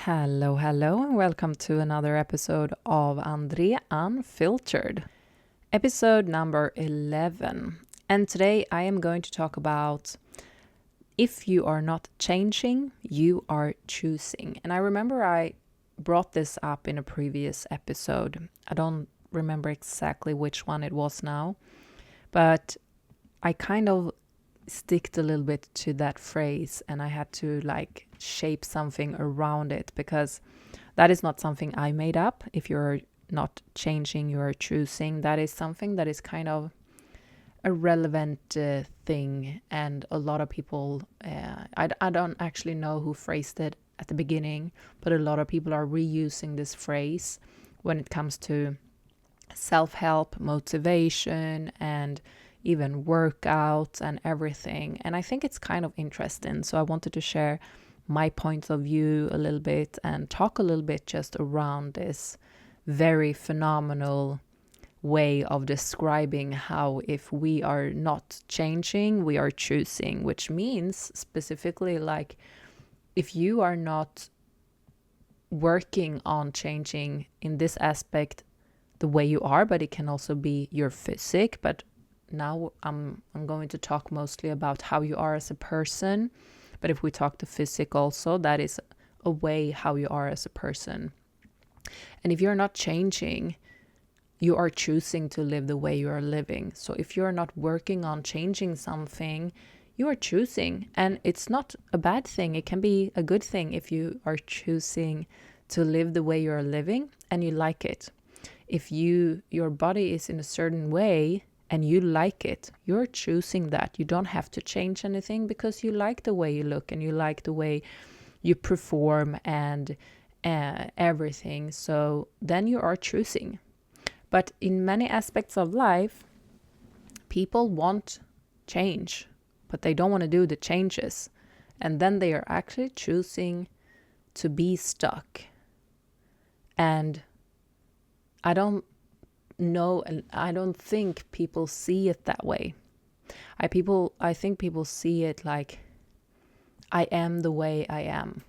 Hello, and welcome to another episode of Andree Unfiltered, episode number 11. And today I am going to talk about if you are not changing, you are choosing. And I remember I brought this up in a previous episode. I don't remember exactly which one it was now, but I kind of sticked a little bit to that phrase and I had to shape something around it because that is not something I made up. If you're not changing, you're choosing. That is something that is kind of a relevant thing, and a lot of people I don't actually know who phrased it at the beginning, but a lot of people are reusing this phrase when it comes to self-help, motivation, and even workouts and everything. And I think it's kind of interesting. So I wanted to share my point of view a little bit and talk a little bit just around this very phenomenal way of describing how if we are not changing, we are choosing, which means specifically if you are not working on changing in this aspect the way you are, but it can also be your physique, but now I'm going to talk mostly about how you are as a person. But if we talk the physique also, that is a way how you are as a person. And if you're not changing, you are choosing to live the way you are living. So if you're not working on changing something, you are choosing. And it's not a bad thing. It can be a good thing if you are choosing to live the way you are living and you like it. If your body is in a certain way and you like it, you're choosing that. You don't have to change anything because you like the way you look and you like the way you perform and everything. So then you are choosing. But in many aspects of life, people want change, but they don't want to do the changes. And then they are actually choosing to be stuck. And I don't know, and I don't think people see it that way. I think people see it like, I am the way I am.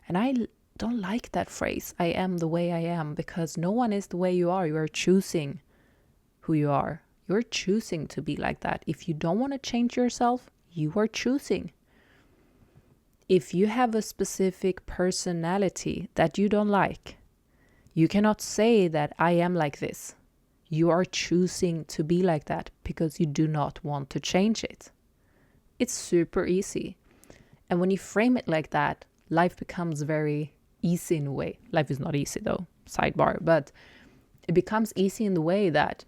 And I don't like that phrase, I am the way I am, because no one is the way you are. You are choosing who you are. You're choosing to be like that. If you don't want to change yourself, you are choosing. If you have a specific personality that you don't like, you cannot say that I am like this. You are choosing to be like that because you do not want to change it. It's super easy. And when you frame it like that, life becomes very easy in a way. Life is not easy though, sidebar, but it becomes easy in the way that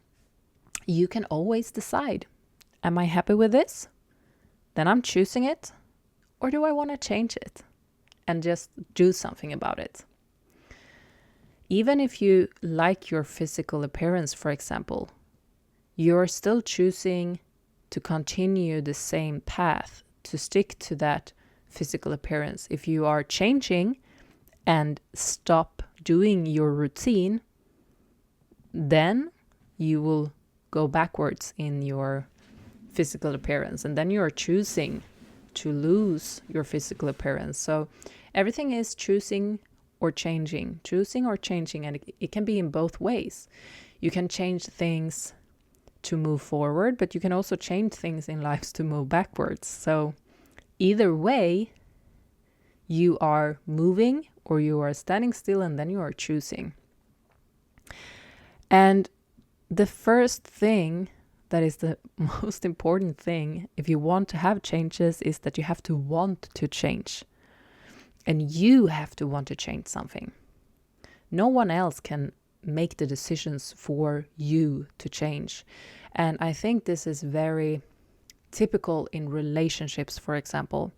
you can always decide, am I happy with this? Then I'm choosing it. Or do I want to change it and just do something about it? Even if you like your physical appearance, for example, you're still choosing to continue the same path, to stick to that physical appearance. If you are changing and stop doing your routine, then you will go backwards in your physical appearance. And then you are choosing to lose your physical appearance. So everything is choosing or changing, and it can be in both ways. You can change things to move forward, but you can also change things in life to move backwards. So either way, you are moving or you are standing still, and then you are choosing. And the first thing that is the most important thing if you want to have changes is that you have to want to change. And you have to want to change something. No one else can make the decisions for you to change. And I think this is very typical in relationships, for example.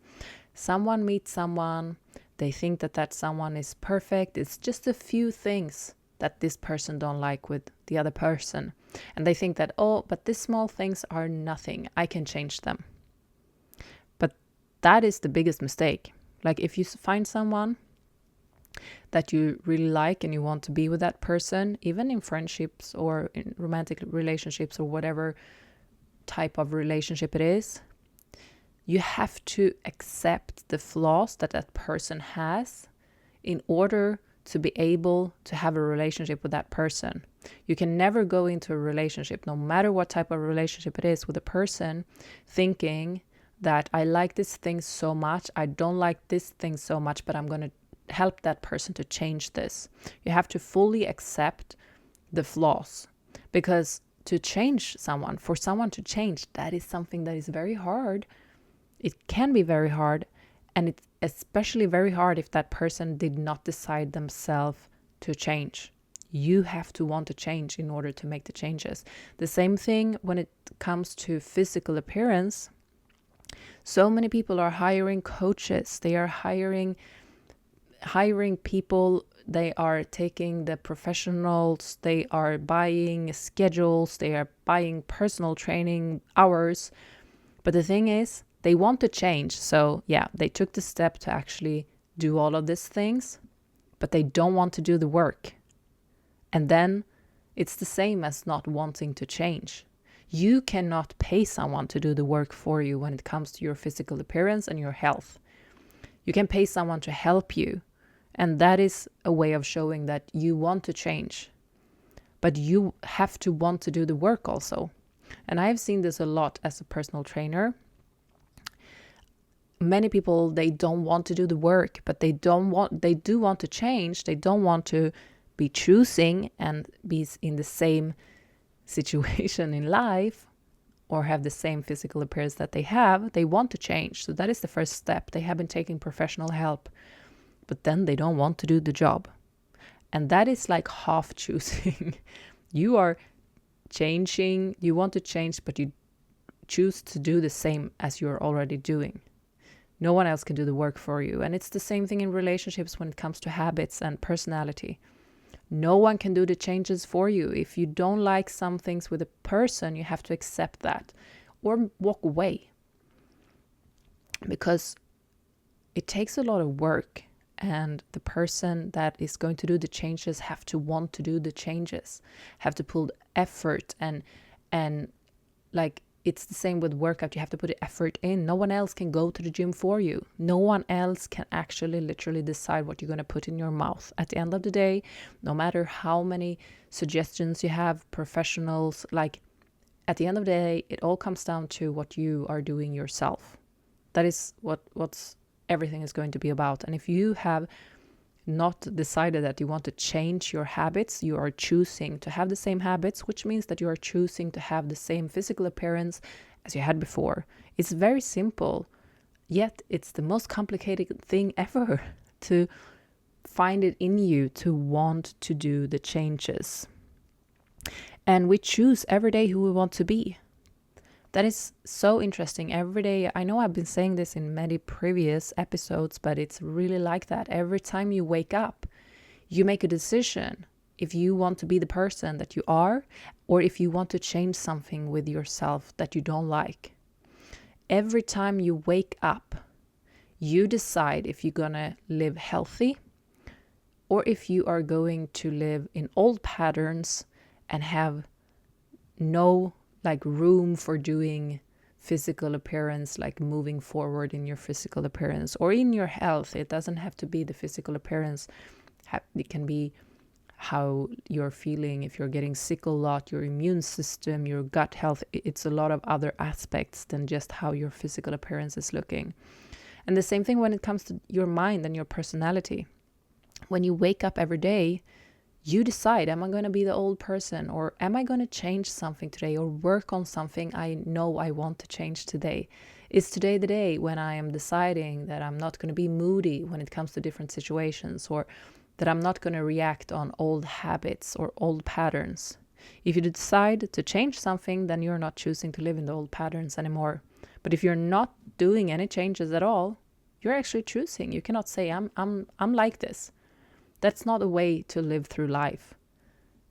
Someone meets someone, they think that someone is perfect. It's just a few things that this person don't like with the other person. And they think that, but these small things are nothing. I can change them. But that is the biggest mistake. Like if you find someone that you really like and you want to be with that person, even in friendships or in romantic relationships or whatever type of relationship it is, you have to accept the flaws that person has in order to be able to have a relationship with that person. You can never go into a relationship, no matter what type of relationship it is, with a person thinking that I like this thing so much, I don't like this thing so much, but I'm going to help that person to change this. You have to fully accept the flaws, because to change someone, for someone to change, that is something that is very hard. It can be very hard, and it's especially very hard if that person did not decide themselves to change. You have to want to change in order to make the changes. The same thing when it comes to physical appearance. So many people are hiring coaches. They are hiring people. They are taking the professionals. They are buying schedules. They are buying personal training hours. But the thing is, they want to change. So yeah, they took the step to actually do all of these things, but they don't want to do the work. And then it's the same as not wanting to change. You cannot pay someone to do the work for you when it comes to your physical appearance and your health. You can pay someone to help you, and that is a way of showing that you want to change. But you have to want to do the work also. And I've seen this a lot as a personal trainer. Many people, they don't want to do the work, but they do want to change. They don't want to be choosing and be in the same situation in life or have the same physical appearance that they have. They want to change. So that is the first step. They have been taking professional help, but then they don't want to do the job. And that is like half choosing. You are changing, you want to change, but you choose to do the same as you're already doing. No one else can do the work for you. And it's the same thing in relationships when it comes to habits and personality. No one can do the changes for you. If you don't like some things with a person, you have to accept that or walk away. Because it takes a lot of work, and the person that is going to do the changes have to want to do the changes, have to put effort and like, it's the same with workout. You have to put effort in. No one else can go to the gym for you. No one else can actually literally decide what you're going to put in your mouth. At the end of the day, no matter how many suggestions you have, professionals, like, at the end of the day, it all comes down to what you are doing yourself. That is what's everything is going to be about. And if you have not decided that you want to change your habits, you are choosing to have the same habits, which means that you are choosing to have the same physical appearance as you had before. It's very simple, yet it's the most complicated thing ever to find it in you to want to do the changes. And we choose every day who we want to be. That is so interesting. Every day, I know I've been saying this in many previous episodes, but it's really like that. Every time you wake up, you make a decision if you want to be the person that you are, or if you want to change something with yourself that you don't like. Every time you wake up, you decide if you're gonna live healthy, or if you are going to live in old patterns and have no room for doing physical appearance, like moving forward in your physical appearance or in your health. It doesn't have to be the physical appearance. It can be how you're feeling, if you're getting sick a lot, your immune system, your gut health. It's a lot of other aspects than just how your physical appearance is looking. And the same thing when it comes to your mind and your personality. When you wake up every day, you decide, am I going to be the old person, or am I going to change something today or work on something I know I want to change today? Is today the day when I am deciding that I'm not going to be moody when it comes to different situations, or that I'm not going to react on old habits or old patterns? If you decide to change something, then you're not choosing to live in the old patterns anymore. But if you're not doing any changes at all, you're actually choosing. You cannot say, I'm like this. That's not a way to live through life.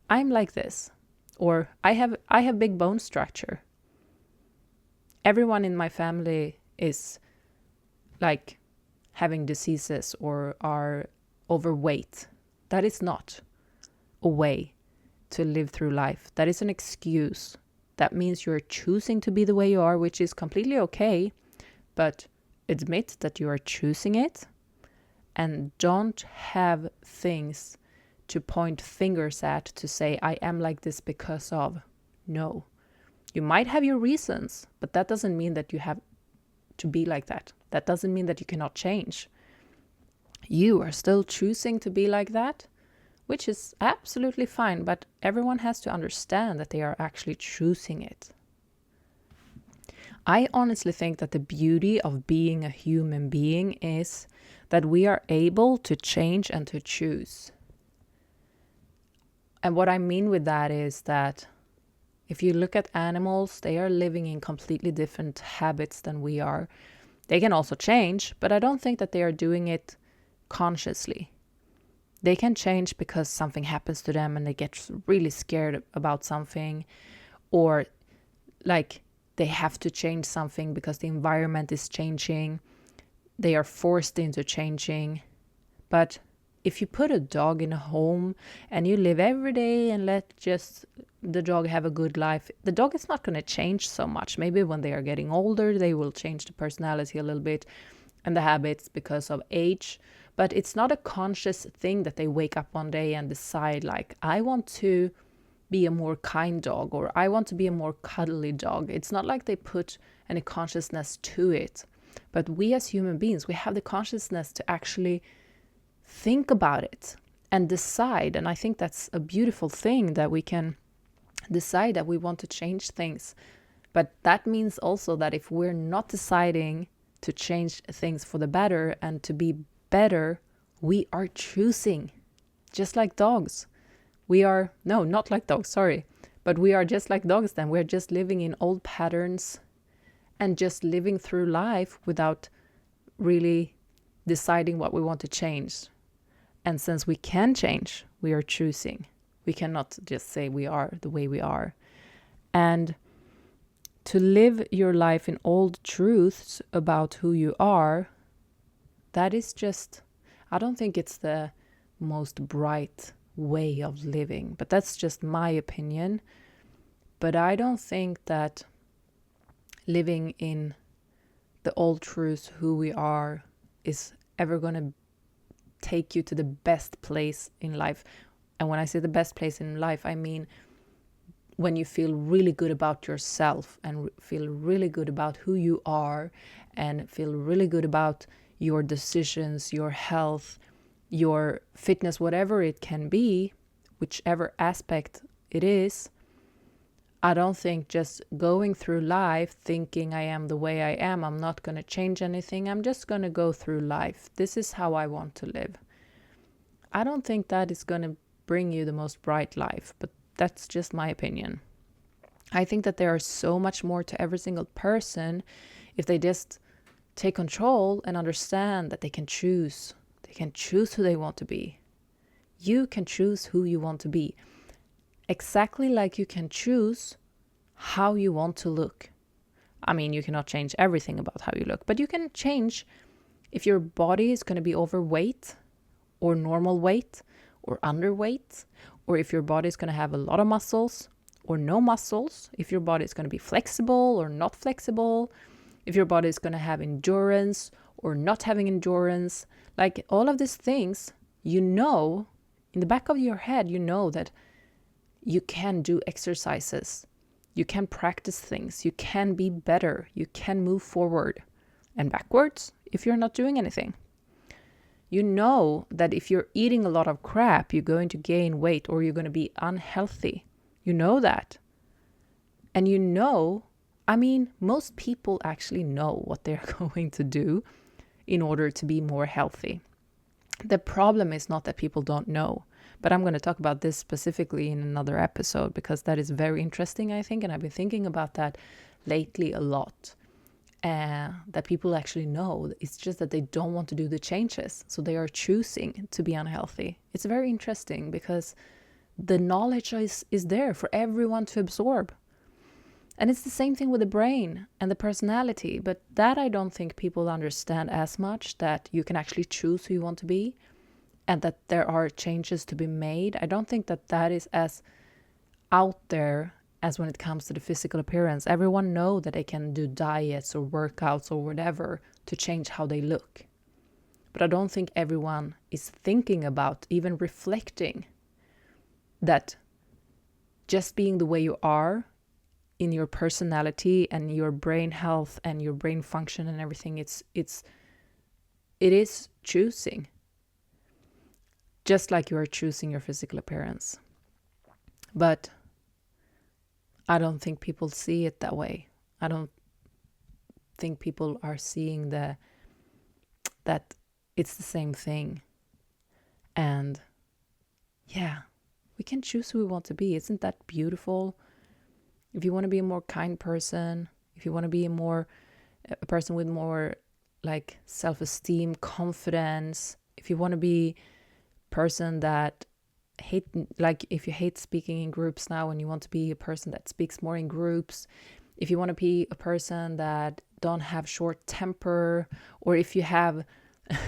I'm like this, or I have big bone structure. Everyone in my family is like having diseases or are overweight. That is not a way to live through life. That is an excuse. That means you're choosing to be the way you are, which is completely okay, but admit that you are choosing it and don't have things to point fingers at to say, I am like this because of. No. You might have your reasons, but that doesn't mean that you have to be like that. That doesn't mean that you cannot change. You are still choosing to be like that, which is absolutely fine, but everyone has to understand that they are actually choosing it. I honestly think that the beauty of being a human being is that we are able to change and to choose. And what I mean with that is that if you look at animals, they are living in completely different habits than we are. They can also change, but I don't think that they are doing it consciously. They can change because something happens to them and they get really scared about something, or like they have to change something because the environment is changing. They are forced into changing. But if you put a dog in a home and you live every day and let just the dog have a good life, the dog is not going to change so much. Maybe when they are getting older, they will change the personality a little bit and the habits because of age. But it's not a conscious thing that they wake up one day and decide like, I want to be a more kind dog, or I want to be a more cuddly dog. It's not like they put any consciousness to it. But we as human beings, we have the consciousness to actually think about it and decide. And I think that's a beautiful thing, that we can decide that we want to change things. But that means also that if we're not deciding to change things for the better and to be better, we are choosing, just like dogs. We are, no, not like dogs, sorry. But we are just like dogs then. We're just living in old patterns and just living through life without really deciding what we want to change. And since we can change, we are choosing. We cannot just say we are the way we are. And to live your life in old truths about who you are, that is just, I don't think it's the most bright way of living, but that's just my opinion. But I don't think that living in the old truths, who we are, is ever going to take you to the best place in life. And when I say the best place in life, I mean when you feel really good about yourself and feel really good about who you are and feel really good about your decisions, your health, your fitness, whatever it can be, whichever aspect it is. I don't think just going through life thinking I am the way I am, I'm not going to change anything, I'm just going to go through life. This is how I want to live. I don't think that is going to bring you the most bright life, but that's just my opinion. I think that there are so much more to every single person if they just take control and understand that they can choose. They can choose who they want to be. You can choose who you want to be. Exactly like you can choose how you want to look. I mean, you cannot change everything about how you look, but you can change if your body is going to be overweight or normal weight or underweight, or if your body is going to have a lot of muscles or no muscles, if your body is going to be flexible or not flexible, if your body is going to have endurance or not having endurance. Like all of these things, you know, in the back of your head, you know that you can do exercises, you can practice things, you can be better, you can move forward and backwards if you're not doing anything. You know that if you're eating a lot of crap, you're going to gain weight or you're going to be unhealthy. You know that. And you know, I mean, most people actually know what they're going to do in order to be more healthy. The problem is not that people don't know. But I'm going to talk about this specifically in another episode because that is very interesting, I think. And I've been thinking about that lately a lot. That people actually know. It's just that they don't want to do the changes. So they are choosing to be unhealthy. It's very interesting because the knowledge is there for everyone to absorb. And it's the same thing with the brain and the personality. But that I don't think people understand as much, that you can actually choose who you want to be. And that there are changes to be made. I don't think that that is as out there as when it comes to the physical appearance. Everyone knows that they can do diets or workouts or whatever to change how they look. But I don't think everyone is thinking about, even reflecting, that just being the way you are in your personality and your brain health and your brain function and everything, it is choosing. Just like you are choosing your physical appearance. But I don't think people see it that way. I don't think people are seeing that it's the same thing. And yeah, we can choose who we want to be. Isn't that beautiful? If you want to be a more kind person, if you want to be a person with more like self-esteem, confidence, if you want to be a person that if you hate speaking in groups now and you want to be a person that speaks more in groups, if you want to be a person that don't have short temper, or if you have,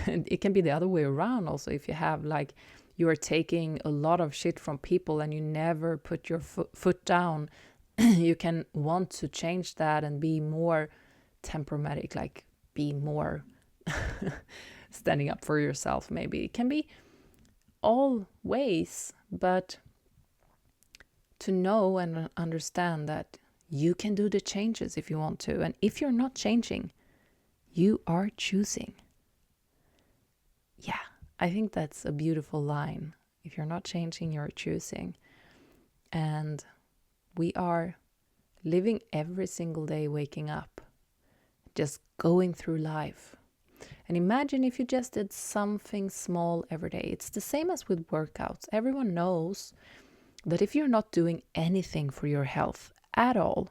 it can be the other way around also, if you have like, you are taking a lot of shit from people and you never put your foot down, you can want to change that and be more temperamental, like be more standing up for yourself. Maybe it can be all ways, but to know and understand that you can do the changes if you want to. And if you're not changing, you are choosing. Yeah, I think that's a beautiful line. If you're not changing, you're choosing. And we are living every single day, waking up, just going through life. And imagine if you just did something small every day. It's the same as with workouts. Everyone knows that if you're not doing anything for your health at all,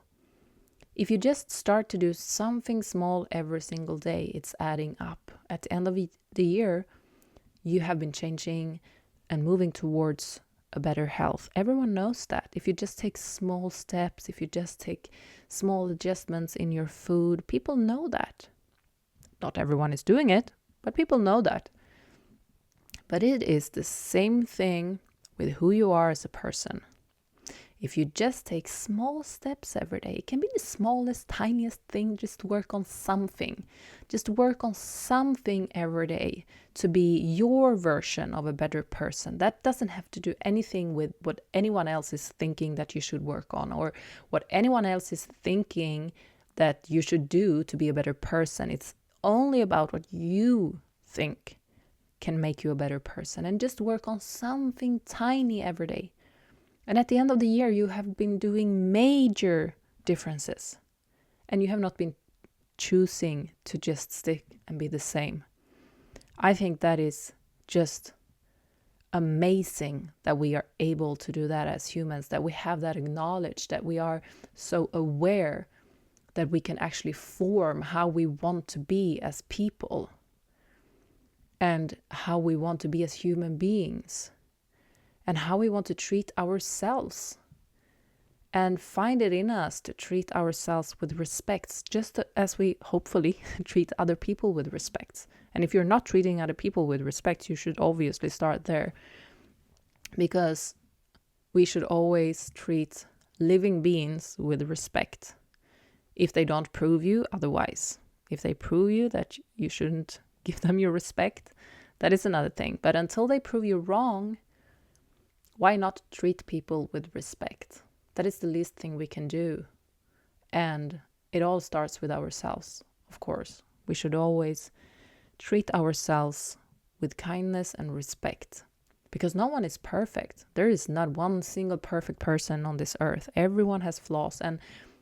if you just start to do something small every single day, it's adding up. At the end of the year, you have been changing and moving towards a better health. Everyone knows that. If you just take small steps, if you just take small adjustments in your food, people know that. Not everyone is doing it, but people know that. But it is the same thing with who you are as a person. If you just take small steps every day, it can be the smallest, tiniest thing, just work on something. Just work on something every day to be your version of a better person. That doesn't have to do anything with what anyone else is thinking that you should work on, or what anyone else is thinking that you should do to be a better person. It's only about what you think can make you a better person, and just work on something tiny every day. And at the end of the year, you have been doing major differences, and you have not been choosing to just stick and be the same. I think that is just amazing that we are able to do that as humans, that we have that acknowledged, that we are so aware that we can actually form how we want to be as people and how we want to be as human beings and how we want to treat ourselves, and find it in us to treat ourselves with respect, just as we hopefully treat other people with respect. And if you're not treating other people with respect, you should obviously start there, because we should always treat living beings with respect. If they don't prove you otherwise, if they prove you that you shouldn't give them your respect, that is another thing. But until they prove you wrong, why not treat people with respect? That is the least thing we can do. And it all starts with ourselves, of course. We should always treat ourselves with kindness and respect, because no one is perfect. There is not one single perfect person on this earth. Everyone has flaws, and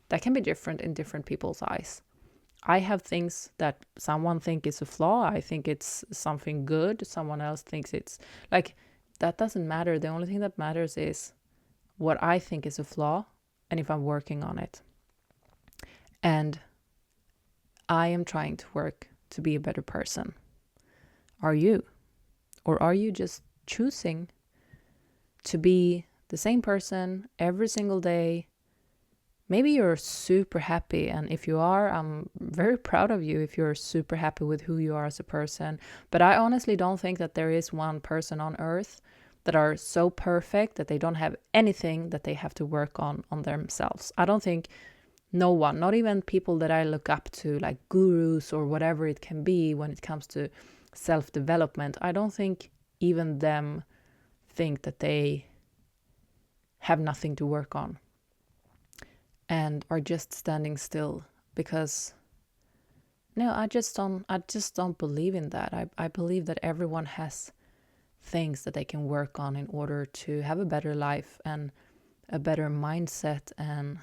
that can be different in different people's eyes. I have things that someone think is a flaw. I think it's something good. Someone else thinks it's like, that doesn't matter. The only thing that matters is what I think is a flaw and if I'm working on it. And I am trying to work to be a better person. Are you? Or are you just choosing to be the same person every single day? Maybe you're super happy, and if you are, I'm very proud of you if you're super happy with who you are as a person. But I honestly don't think that there is one person on earth that are so perfect that they don't have anything that they have to work on themselves. I don't think no one, not even people that I look up to, like gurus or whatever it can be when it comes to self-development, I don't think even them think that they have nothing to work on and are just standing still. Because no, I just don't believe in that. I believe that everyone has things that they can work on in order to have a better life and a better mindset, and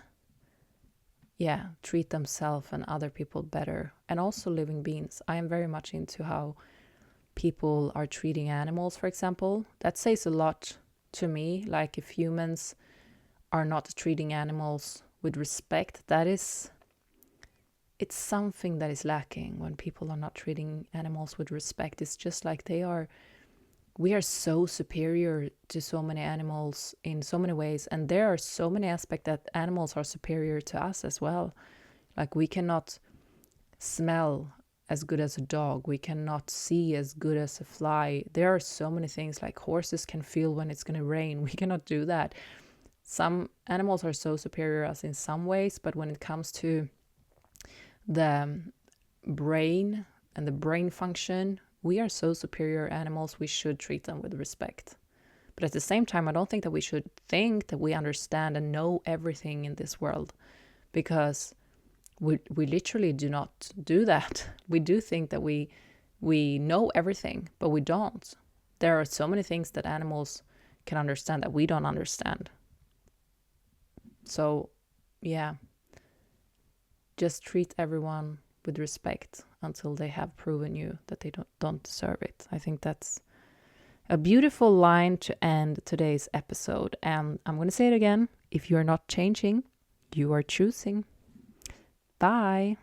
treat themselves and other people better, and also living beings. I am very much into how people are treating animals, for example. That says a lot to me. Like, if humans are not treating animals with respect, it's something that is lacking when people are not treating animals with respect. It's just like we are so superior to so many animals in so many ways, and there are so many aspects that animals are superior to us as well. Like, we cannot smell as good as a dog, we cannot see as good as a fly. There are so many things, like horses can feel when it's going to rain. We cannot do that. Some animals are so superior to us in some ways, but when it comes to the brain and the brain function, we are so superior animals. We should treat them with respect. But at the same time, I don't think that we should think that we understand and know everything in this world, because we literally do not do that. We do think that we know everything, but we don't. There are so many things that animals can understand that we don't understand. So, just treat everyone with respect until they have proven you that they don't deserve it. I think that's a beautiful line to end today's episode. And I'm going to say it again. If you're not changing, you are choosing. Bye.